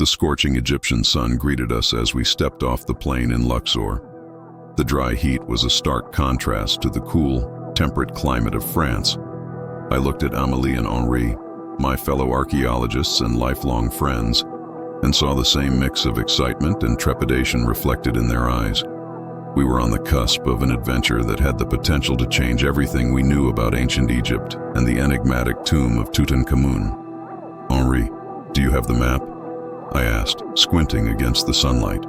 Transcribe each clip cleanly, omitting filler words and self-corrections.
The scorching Egyptian sun greeted us as we stepped off the plane in Luxor. The dry heat was a stark contrast to the cool, temperate climate of France. I looked at Amélie and Henri, my fellow archaeologists and lifelong friends, and saw the same mix of excitement and trepidation reflected in their eyes. We were on the cusp of an adventure that had the potential to change everything we knew about ancient Egypt and the enigmatic tomb of Tutankhamun. Henri, do you have the map? I asked, squinting against the sunlight.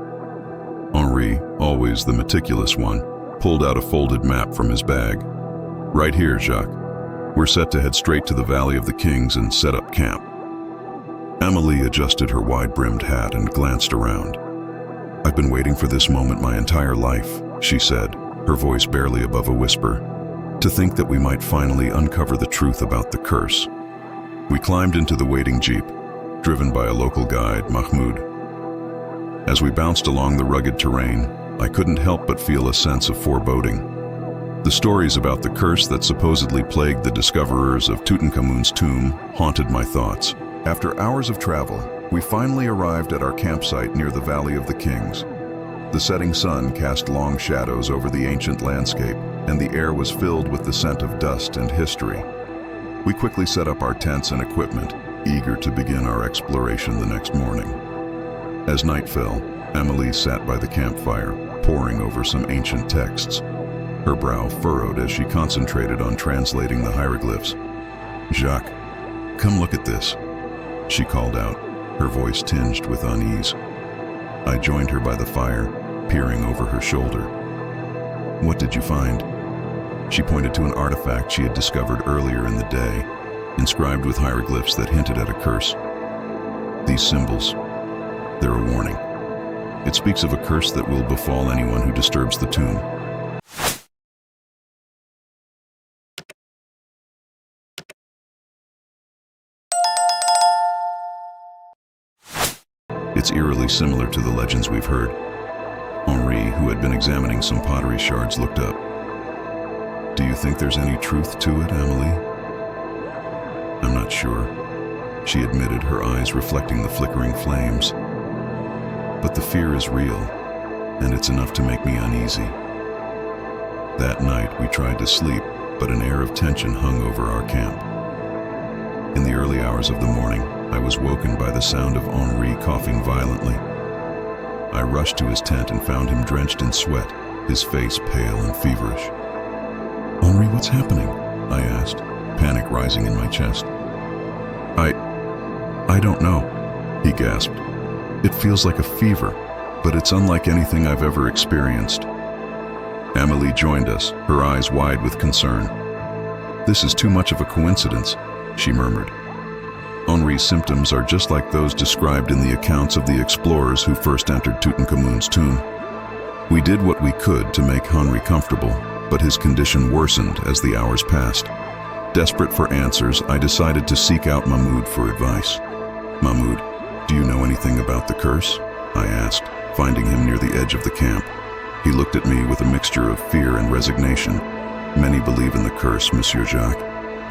Henri, always the meticulous one, pulled out a folded map from his bag. Right here, Jacques. We're set to head straight to the Valley of the Kings and set up camp. Amélie adjusted her wide-brimmed hat and glanced around. I've been waiting for this moment my entire life, she said, her voice barely above a whisper. To think that we might finally uncover the truth about the curse. We climbed into the waiting jeep, driven by a local guide, Mahmoud. As we bounced along the rugged terrain, I couldn't help but feel a sense of foreboding. The stories about the curse that supposedly plagued the discoverers of Tutankhamun's tomb haunted my thoughts. After hours of travel, we finally arrived at our campsite near the Valley of the Kings. The setting sun cast long shadows over the ancient landscape, and the air was filled with the scent of dust and history. We quickly set up our tents and equipment, eager to begin our exploration the next morning. As night fell, Amélie sat by the campfire, poring over some ancient texts. Her brow furrowed as she concentrated on translating the hieroglyphs. Jacques, come look at this, she called out, her voice tinged with unease. I joined her by the fire, peering over her shoulder. What did you find? She pointed to an artifact she had discovered earlier in the day, inscribed with hieroglyphs that hinted at a curse. These symbols, they're a warning. It speaks of a curse that will befall anyone who disturbs the tomb. It's eerily similar to the legends we've heard. Henri, who had been examining some pottery shards, looked up. Do you think there's any truth to it, Amélie? I'm not sure, she admitted, her eyes reflecting the flickering flames. But the fear is real, and it's enough to make me uneasy. That night we tried to sleep, but an air of tension hung over our camp. In the early hours of the morning, I was woken by the sound of Henri coughing violently. I rushed to his tent and found him drenched in sweat, his face pale and feverish. Henri, what's happening? I asked, panic rising in my chest. I don't know, he gasped. It feels like a fever, but it's unlike anything I've ever experienced. Amélie joined us, her eyes wide with concern. This is too much of a coincidence, she murmured. Henri's symptoms are just like those described in the accounts of the explorers who first entered Tutankhamun's tomb. We did what we could to make Henri comfortable, but his condition worsened as the hours passed. Desperate for answers, I decided to seek out Mahmoud for advice. Mahmoud, do you know anything about the curse? I asked, finding him near the edge of the camp. He looked at me with a mixture of fear and resignation. Many believe in the curse, Monsieur Jacques.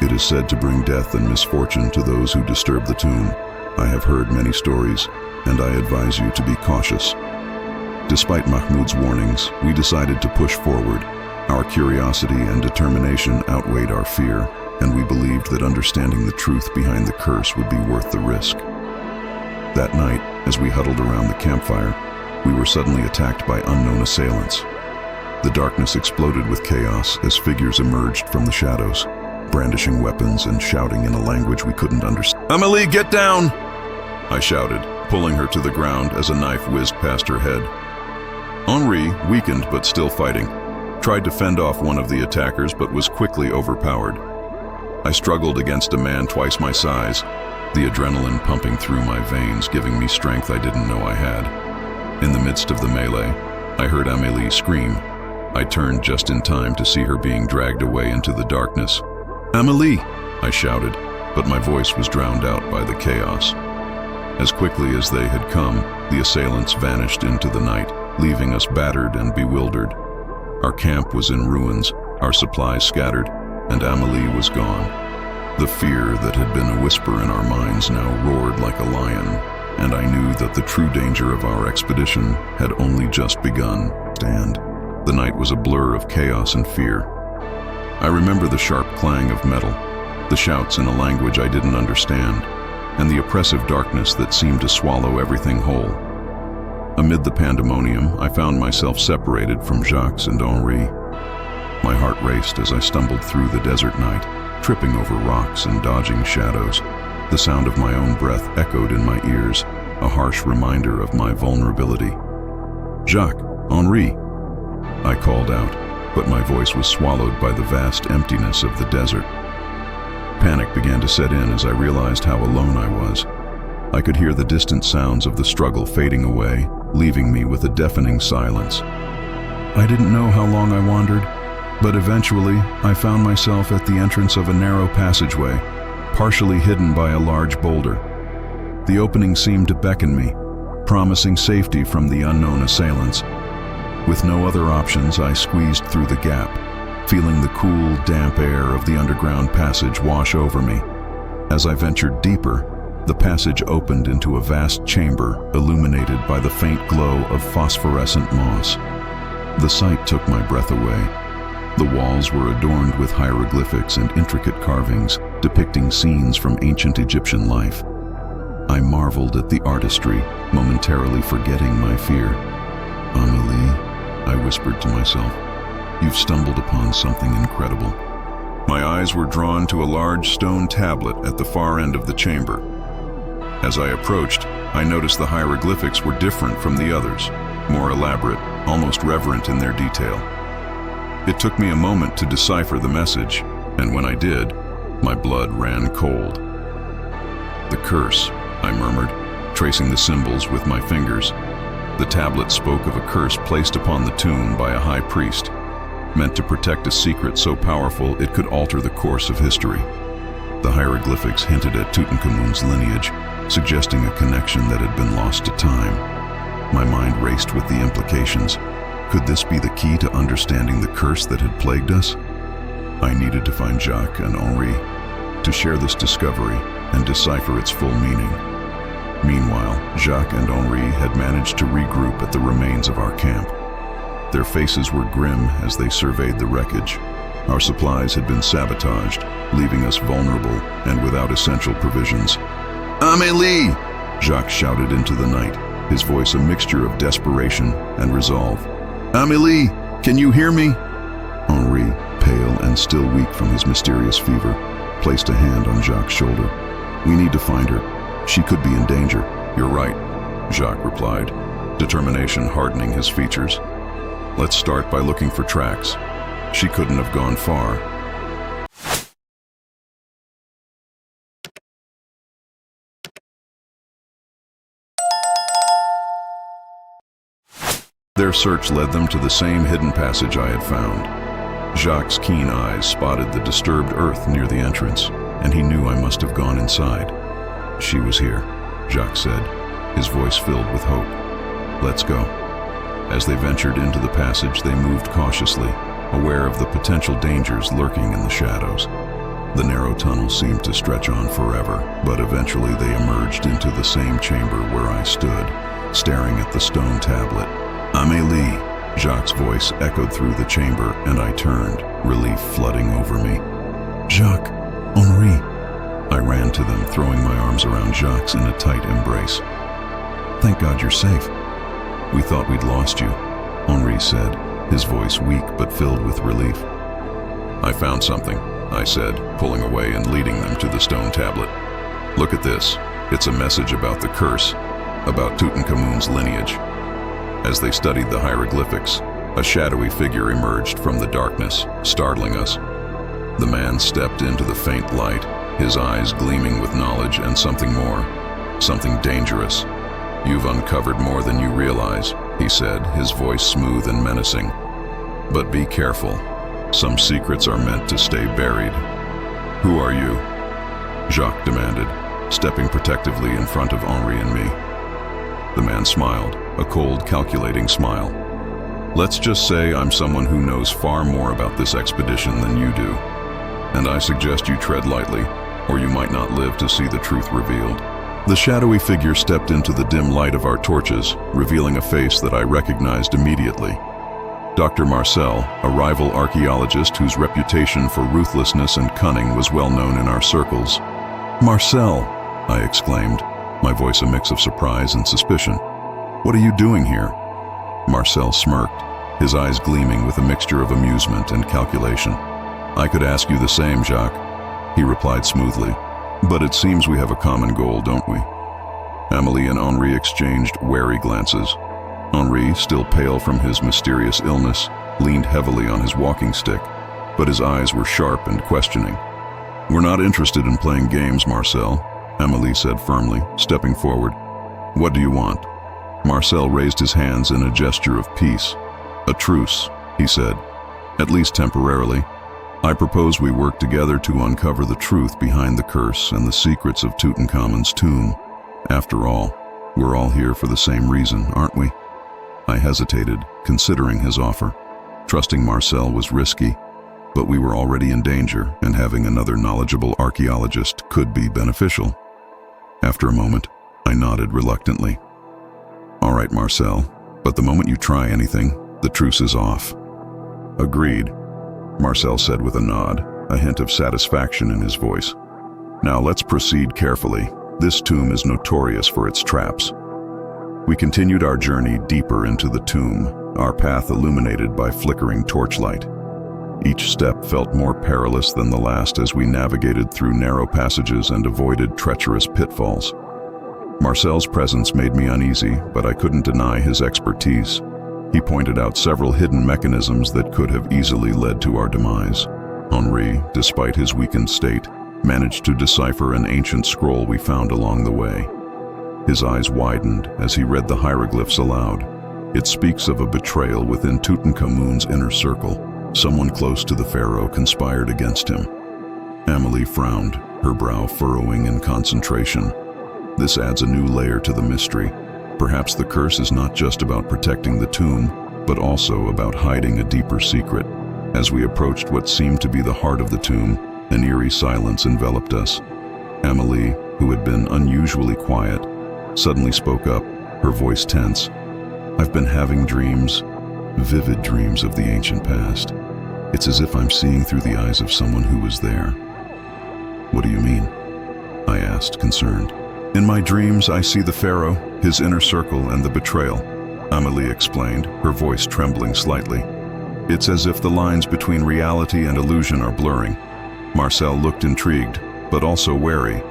It is said to bring death and misfortune to those who disturb the tomb. I have heard many stories, and I advise you to be cautious. Despite Mahmoud's warnings, we decided to push forward. Our curiosity and determination outweighed our fear, and we believed that understanding the truth behind the curse would be worth the risk. That night, as we huddled around the campfire, we were suddenly attacked by unknown assailants. The darkness exploded with chaos as figures emerged from the shadows, brandishing weapons and shouting in a language we couldn't understand. Amélie, get down! I shouted, pulling her to the ground as a knife whizzed past her head. Henri, weakened but still fighting, tried to fend off one of the attackers but was quickly overpowered. I struggled against a man twice my size, the adrenaline pumping through my veins, giving me strength I didn't know I had. In the midst of the melee, I heard Amélie scream. I turned just in time to see her being dragged away into the darkness. Amélie! I shouted, but my voice was drowned out by the chaos. As quickly as they had come, the assailants vanished into the night, leaving us battered and bewildered. Our camp was in ruins, our supplies scattered, and Amélie was gone. The fear that had been a whisper in our minds now roared like a lion, and and I knew that the true danger of our expedition had only just begun. The night was a blur of chaos and fear. I remember the sharp clang of metal, the shouts in a language I didn't understand, and the oppressive darkness that seemed to swallow everything whole. Amid the pandemonium, I found myself separated from Jacques and Henri. My heart raced as I stumbled through the desert night, tripping over rocks and dodging shadows. The sound of my own breath echoed in my ears, a harsh reminder of my vulnerability. "Jacques, Henri," I called out, but my voice was swallowed by the vast emptiness of the desert. Panic began to set in as I realized how alone I was. I could hear the distant sounds of the struggle fading away, leaving me with a deafening silence. I didn't know how long I wandered, but eventually I found myself at the entrance of a narrow passageway, partially hidden by a large boulder. The opening seemed to beckon me, promising safety from the unknown assailants. With no other options, I squeezed through the gap, feeling the cool, damp air of the underground passage wash over me. As I ventured deeper, the passage opened into a vast chamber illuminated by the faint glow of phosphorescent moss. The sight took my breath away. The walls were adorned with hieroglyphics and intricate carvings depicting scenes from ancient Egyptian life. I marveled at the artistry, momentarily forgetting my fear. "Amélie," I whispered to myself, "you've stumbled upon something incredible." My eyes were drawn to a large stone tablet at the far end of the chamber. As I approached, I noticed the hieroglyphics were different from the others, more elaborate, almost reverent in their detail. It took me a moment to decipher the message, and when I did, my blood ran cold. "The curse," I murmured, tracing the symbols with my fingers. The tablet spoke of a curse placed upon the tomb by a high priest, meant to protect a secret so powerful it could alter the course of history. The hieroglyphics hinted at Tutankhamun's lineage, suggesting a connection that had been lost to time. My mind raced with the implications. Could this be the key to understanding the curse that had plagued us? I needed to find Jacques and Henri to share this discovery and decipher its full meaning. Meanwhile, Jacques and Henri had managed to regroup at the remains of our camp. Their faces were grim as they surveyed the wreckage. Our supplies had been sabotaged, leaving us vulnerable and without essential provisions. "Amélie!" Jacques shouted into the night, his voice a mixture of desperation and resolve. "Amélie, can you hear me?" Henri, pale and still weak from his mysterious fever, placed a hand on Jacques' shoulder. "We need to find her. She could be in danger." "You're right," Jacques replied, determination hardening his features. "Let's start by looking for tracks. She couldn't have gone far." Their search led them to the same hidden passage I had found. Jacques' keen eyes spotted the disturbed earth near the entrance, and he knew I must have gone inside. "She was here," Jacques said, his voice filled with hope. "Let's go." As they ventured into the passage, they moved cautiously, aware of the potential dangers lurking in the shadows. The narrow tunnel seemed to stretch on forever, but eventually they emerged into the same chamber where I stood, staring at the stone tablet. "Amélie," Jacques' voice echoed through the chamber, and I turned, relief flooding over me. "Jacques, Henri." I ran to them, throwing my arms around Jacques in a tight embrace. "Thank God you're safe. We thought we'd lost you," Henri said, his voice weak but filled with relief. "I found something," I said, pulling away and leading them to the stone tablet. "Look at this. It's a message about the curse, about Tutankhamun's lineage." As they studied the hieroglyphics, a shadowy figure emerged from the darkness, startling us. The man stepped into the faint light, his eyes gleaming with knowledge and something more, something dangerous. "You've uncovered more than you realize," he said, his voice smooth and menacing. "But be careful. Some secrets are meant to stay buried." "Who are you?" Jacques demanded, stepping protectively in front of Henri and me. The man smiled, a cold, calculating smile. "Let's just say I'm someone who knows far more about this expedition than you do, and I suggest you tread lightly, or you might not live to see the truth revealed." The shadowy figure stepped into the dim light of our torches, revealing a face that I recognized immediately. Dr. Marcel, a rival archaeologist whose reputation for ruthlessness and cunning was well known in our circles. "Marcel," I exclaimed, my voice a mix of surprise and suspicion. "What are you doing here?" Marcel smirked, his eyes gleaming with a mixture of amusement and calculation. "I could ask you the same, Jacques," he replied smoothly. "But it seems we have a common goal, don't we?" Amélie and Henri exchanged wary glances. Henri, still pale from his mysterious illness, leaned heavily on his walking stick, but his eyes were sharp and questioning. "We're not interested in playing games, Marcel," Amélie said firmly, stepping forward. "What do you want?" Marcel raised his hands in a gesture of peace. "A truce," he said, "at least temporarily. I propose we work together to uncover the truth behind the curse and the secrets of Tutankhamun's tomb. After all, we're all here for the same reason, aren't we?" I hesitated, considering his offer. Trusting Marcel was risky, but we were already in danger, and having another knowledgeable archaeologist could be beneficial. After a moment, I nodded reluctantly. "All right, Marcel, but the moment you try anything, the truce is off." "Agreed," Marcel said with a nod, a hint of satisfaction in his voice. "Now let's proceed carefully. This tomb is notorious for its traps." We continued our journey deeper into the tomb, our path illuminated by flickering torchlight. Each step felt more perilous than the last as we navigated through narrow passages and avoided treacherous pitfalls. Marcel's presence made me uneasy, but I couldn't deny his expertise. He pointed out several hidden mechanisms that could have easily led to our demise. Henri, despite his weakened state, managed to decipher an ancient scroll we found along the way. His eyes widened as he read the hieroglyphs aloud. It speaks of a betrayal within Tutankhamun's inner circle. Someone close to the pharaoh conspired against him. Amélie frowned, her brow furrowing in concentration. This adds a new layer to the mystery. Perhaps the curse is not just about protecting the tomb, but also about hiding a deeper secret. As we approached what seemed to be the heart of the tomb, an eerie silence enveloped us. Amélie, who had been unusually quiet, suddenly spoke up, her voice tense. "I've been having dreams, vivid dreams of the ancient past. It's as if I'm seeing through the eyes of someone who was there." "What do you mean?" I asked, concerned. "In my dreams, I see the pharaoh, his inner circle, and the betrayal," Amélie explained, her voice trembling slightly. "It's as if the lines between reality and illusion are blurring." Marcel looked intrigued, but also wary.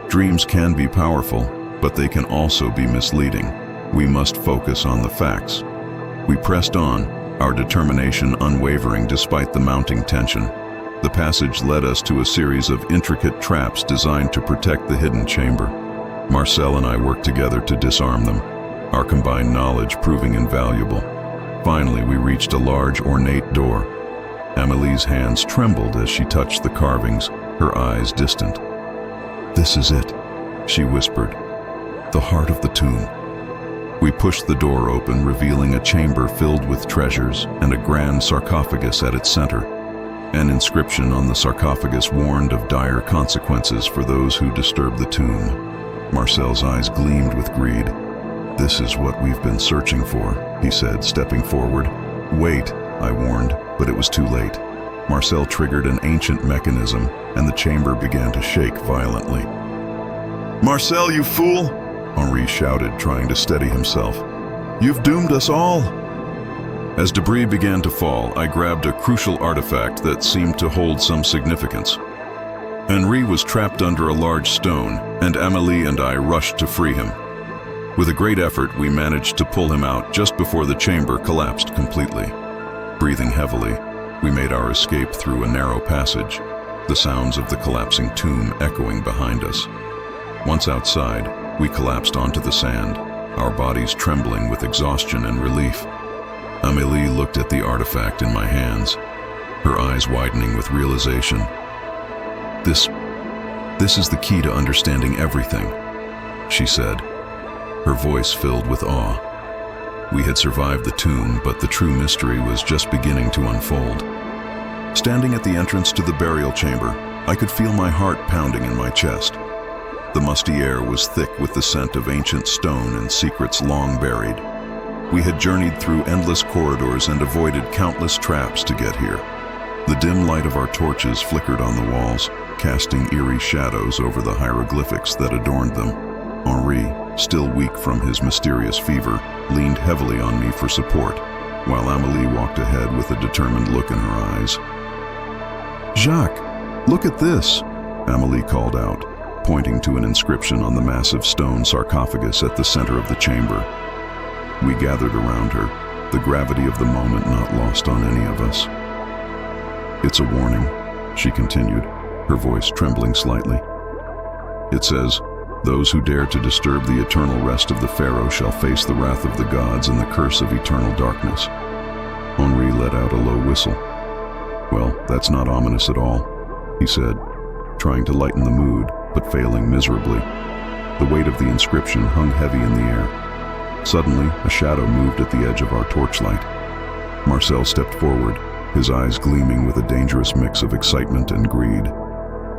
"Dreams can be powerful, but they can also be misleading. We must focus on the facts." We pressed on, our determination unwavering despite the mounting tension. The passage led us to a series of intricate traps designed to protect the hidden chamber. Marcel and I worked together to disarm them, our combined knowledge proving invaluable. Finally, we reached a large, ornate door. Amélie's hands trembled as she touched the carvings, her eyes distant. "This is it," she whispered. "The heart of the tomb." We pushed the door open, revealing a chamber filled with treasures and a grand sarcophagus at its center. An inscription on the sarcophagus warned of dire consequences for those who disturb the tomb. Marcel's eyes gleamed with greed. "This is what we've been searching for," he said, stepping forward. "Wait," I warned, but it was too late. Marcel triggered an ancient mechanism, and the chamber began to shake violently. "Marcel, you fool!" Henri shouted, trying to steady himself. "You've doomed us all!" As debris began to fall, I grabbed a crucial artifact that seemed to hold some significance. Henri was trapped under a large stone, and Amélie and I rushed to free him. With a great effort, we managed to pull him out just before the chamber collapsed completely. Breathing heavily, we made our escape through a narrow passage, the sounds of the collapsing tomb echoing behind us. Once outside, we collapsed onto the sand, our bodies trembling with exhaustion and relief. Amélie looked at the artifact in my hands, her eyes widening with realization. This is the key to understanding everything," she said, her voice filled with awe. We had survived the tomb, but the true mystery was just beginning to unfold. Standing at the entrance to the burial chamber, I could feel my heart pounding in my chest. The musty air was thick with the scent of ancient stone and secrets long buried. We had journeyed through endless corridors and avoided countless traps to get here. The dim light of our torches flickered on the walls, casting eerie shadows over the hieroglyphics that adorned them. Henri, still weak from his mysterious fever, leaned heavily on me for support, while Amélie walked ahead with a determined look in her eyes. "Jacques, look at this," Amélie called out, pointing to an inscription on the massive stone sarcophagus at the center of the chamber. We gathered around her, the gravity of the moment not lost on any of us. "It's a warning," she continued, her voice trembling slightly. "It says, 'Those who dare to disturb the eternal rest of the Pharaoh shall face the wrath of the gods and the curse of eternal darkness.'" Henri let out a low whistle. "Well, that's not ominous at all," he said, trying to lighten the mood, but failing miserably. The weight of the inscription hung heavy in the air. Suddenly, a shadow moved at the edge of our torchlight. Marcel stepped forward, his eyes gleaming with a dangerous mix of excitement and greed.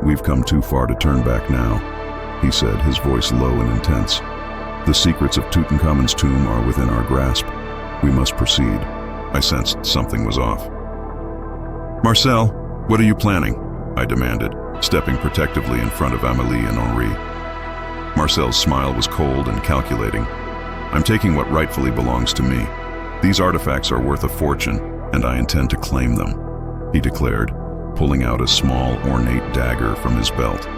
"We've come too far to turn back now," he said, his voice low and intense. "The secrets of Tutankhamun's tomb are within our grasp. We must proceed." I sensed something was off. "Marcel, what are you planning?" I demanded, stepping protectively in front of Amélie and Henri. Marcel's smile was cold and calculating. "I'm taking what rightfully belongs to me. These artifacts are worth a fortune, and I intend to claim them," he declared, pulling out a small, ornate dagger from his belt.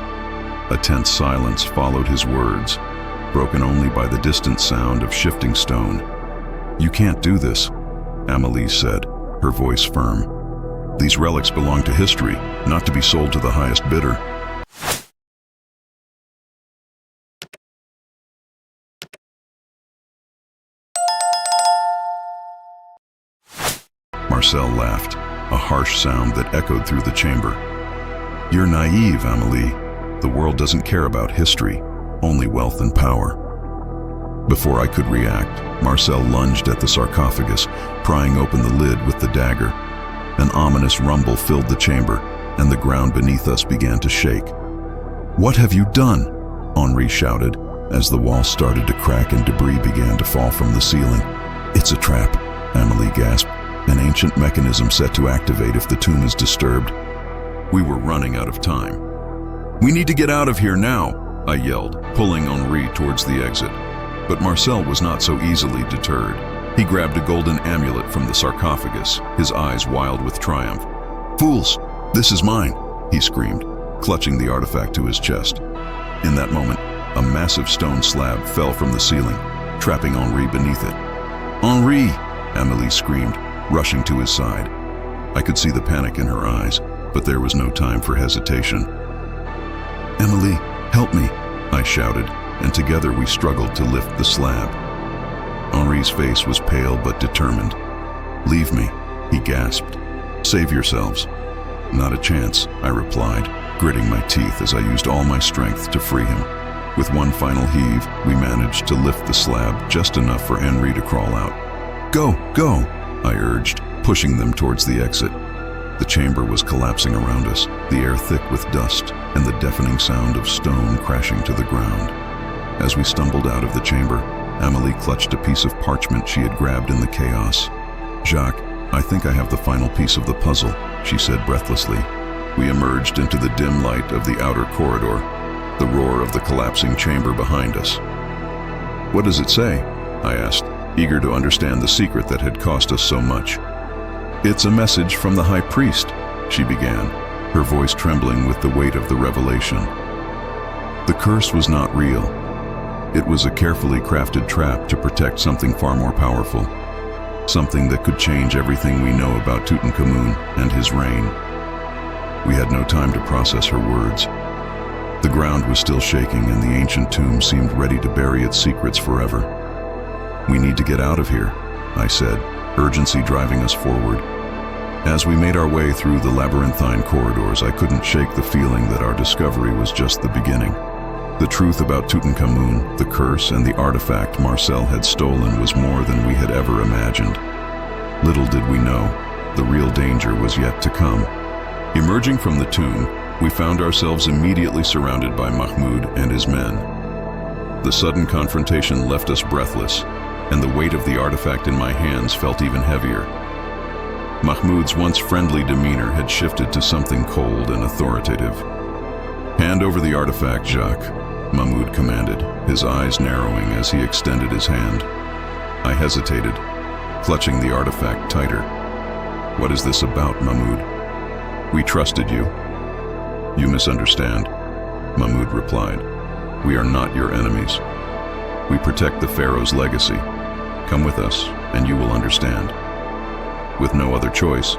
A tense silence followed his words, broken only by the distant sound of shifting stone. "You can't do this," Amélie said, her voice firm. "These relics belong to history, not to be sold to the highest bidder." Marcel laughed, a harsh sound that echoed through the chamber. "You're naive, Amélie. The world doesn't care about history, only wealth and power." Before I could react, Marcel lunged at the sarcophagus, prying open the lid with the dagger. An ominous rumble filled the chamber, and the ground beneath us began to shake. "What have you done?" Henri shouted, as the wall started to crack and debris began to fall from the ceiling. "It's a trap," Amélie gasped. "An ancient mechanism set to activate if the tomb is disturbed." We were running out of time. "We need to get out of here now," I yelled, pulling Henri towards the exit. But Marcel was not so easily deterred. He grabbed a golden amulet from the sarcophagus, his eyes wild with triumph. "Fools, this is mine," he screamed, clutching the artifact to his chest. In that moment, a massive stone slab fell from the ceiling, trapping Henri beneath it. "Henri!" Amélie screamed, rushing to his side. I could see the panic in her eyes, but there was no time for hesitation. "Amélie, help me," I shouted, and together we struggled to lift the slab. Henri's face was pale but determined. "Leave me," he gasped. "Save yourselves." "Not a chance," I replied, gritting my teeth as I used all my strength to free him. With one final heave, we managed to lift the slab just enough for Henri to crawl out. "Go, go!" I urged, pushing them towards the exit. The chamber was collapsing around us, the air thick with dust, and the deafening sound of stone crashing to the ground. As we stumbled out of the chamber, Amélie clutched a piece of parchment she had grabbed in the chaos. "Jacques, I think I have the final piece of the puzzle," she said breathlessly. We emerged into the dim light of the outer corridor, the roar of the collapsing chamber behind us. "What does it say?" I asked, eager to understand the secret that had cost us so much. "It's a message from the high priest," she began, her voice trembling with the weight of the revelation. The curse was not real. It was a carefully crafted trap to protect something far more powerful, something that could change everything we know about Tutankhamun and his reign. We had no time to process her words. The ground was still shaking and the ancient tomb seemed ready to bury its secrets forever. "We need to get out of here," I said, urgency driving us forward. As we made our way through the labyrinthine corridors, I couldn't shake the feeling that our discovery was just the beginning. The truth about Tutankhamun, the curse, and the artifact Marcel had stolen was more than we had ever imagined. Little did we know, the real danger was yet to come. Emerging from the tomb, We found ourselves immediately surrounded by Mahmoud and his men. The sudden confrontation left us breathless, and the weight of the artifact in my hands felt even heavier. Mahmoud's once friendly demeanor had shifted to something cold and authoritative. "Hand over the artifact, Jacques," Mahmoud commanded, his eyes narrowing as he extended his hand. I hesitated, clutching the artifact tighter. "What is this about, Mahmoud?" "We trusted you." "You misunderstand," Mahmoud replied. "We are not your enemies. We protect the Pharaoh's legacy. Come with us, and you will understand." With no other choice,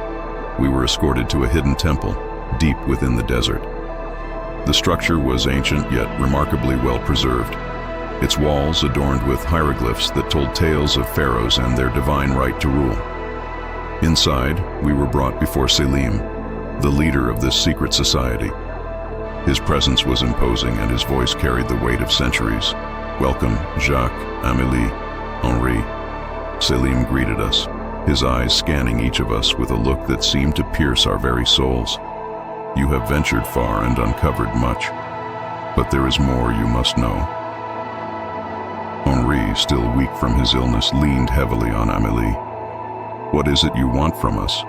we were escorted to a hidden temple, deep within the desert. The structure was ancient yet remarkably well preserved, its walls adorned with hieroglyphs that told tales of pharaohs and their divine right to rule. Inside, we were brought before Selim, the leader of this secret society. His presence was imposing and his voice carried the weight of centuries. "Welcome, Jacques, Amélie, Henri." Selim greeted us, his eyes scanning each of us with a look that seemed to pierce our very souls. "You have ventured far and uncovered much, but there is more you must know." Henri, still weak from his illness, leaned heavily on Amélie. "What is it you want from us?"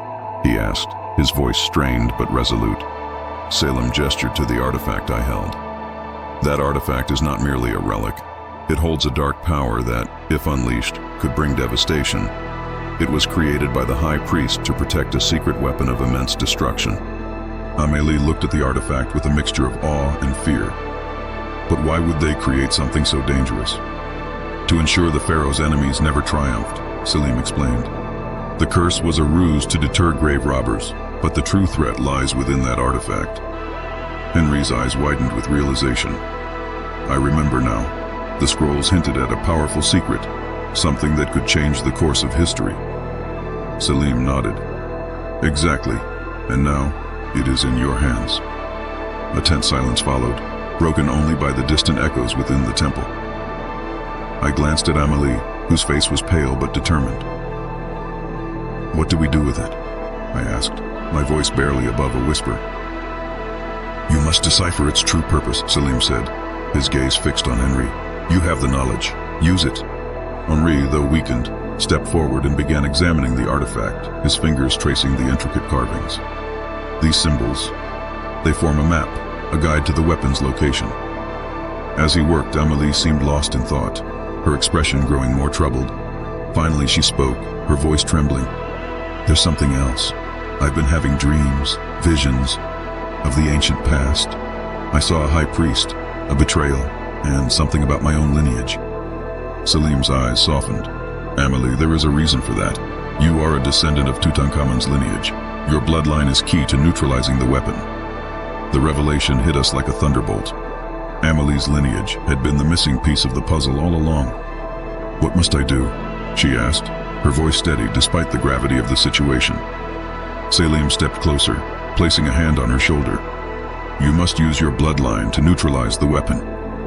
he asked, his voice strained but resolute. Selim gestured to the artifact I held. "That artifact is not merely a relic. It holds a dark power that, if unleashed, could bring devastation. It was created by the High Priest to protect a secret weapon of immense destruction." Amélie looked at the artifact with a mixture of awe and fear. "But why would they create something so dangerous?" "To ensure the Pharaoh's enemies never triumphed," Selim explained. "The curse was a ruse to deter grave robbers, but the true threat lies within that artifact." Henri's eyes widened with realization. "I remember now. The scrolls hinted at a powerful secret, something that could change the course of history." Selim nodded. "Exactly, and now it is in your hands." A tense silence followed, broken only by the distant echoes within the temple. I glanced at Amélie, whose face was pale but determined. "What do we do with it?" I asked, my voice barely above a whisper. "You must decipher its true purpose," Selim said, his gaze fixed on Henri. "You have the knowledge. Use it." Henri, though weakened, stepped forward and began examining the artifact, his fingers tracing the intricate carvings. "These symbols, they form a map, a guide to the weapon's location." As he worked, Amélie seemed lost in thought, her expression growing more troubled. Finally she spoke, her voice trembling. "There's something else. I've been having dreams, visions, of the ancient past. I saw a high priest, a betrayal, and something about my own lineage." Selim's eyes softened. "Amélie, there is a reason for that. You are a descendant of Tutankhamun's lineage. Your bloodline is key to neutralizing the weapon." The revelation hit us like a thunderbolt. Amelie's lineage had been the missing piece of the puzzle all along. "What must I do?" she asked, her voice steady despite the gravity of the situation. Selim stepped closer, placing a hand on her shoulder. "You must use your bloodline to neutralize the weapon.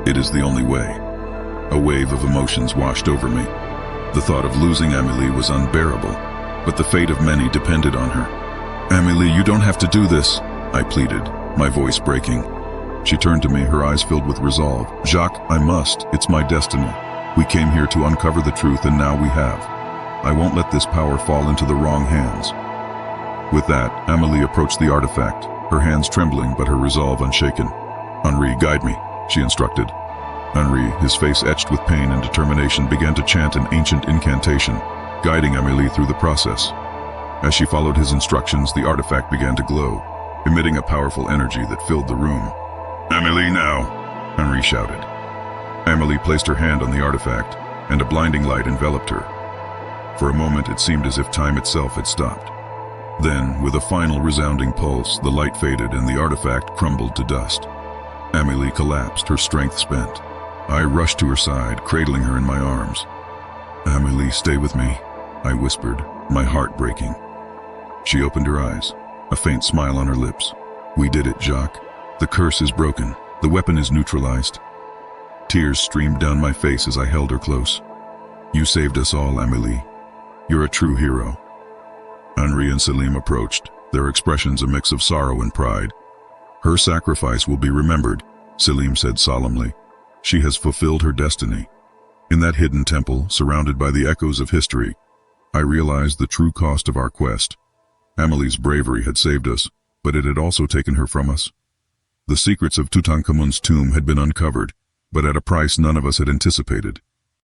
It is the only way." A wave of emotions washed over me. The thought of losing Amélie was unbearable, but the fate of many depended on her. "Amélie, you don't have to do this," I pleaded, my voice breaking. She turned to me, her eyes filled with resolve. "Jacques, I must. It's my destiny. We came here to uncover the truth, and now we have. I won't let this power fall into the wrong hands." With that, Amélie approached the artifact, her hands trembling but her resolve unshaken. "Henri, guide me," she instructed. Henri, his face etched with pain and determination, began to chant an ancient incantation, guiding Amélie through the process. As she followed his instructions, the artifact began to glow, emitting a powerful energy that filled the room. "Amélie now," Henri shouted. Amélie placed her hand on the artifact, and a blinding light enveloped her. For a moment it seemed as if time itself had stopped. Then, with a final resounding pulse, the light faded and the artifact crumbled to dust. Amélie collapsed, her strength spent. I rushed to her side, cradling her in my arms. "Amélie, stay with me," I whispered, my heart breaking. She opened her eyes, a faint smile on her lips. "We did it, Jacques. The curse is broken. The weapon is neutralized." Tears streamed down my face as I held her close. "You saved us all, Amélie. You're a true hero." Henri and Selim approached, their expressions a mix of sorrow and pride. Her sacrifice will be remembered, Selim said solemnly. She has fulfilled her destiny. In that hidden temple, surrounded by the echoes of history, I realized the true cost of our quest. Amelie's bravery had saved us, but it had also taken her from us. The secrets of Tutankhamun's tomb had been uncovered, but at a price none of us had anticipated.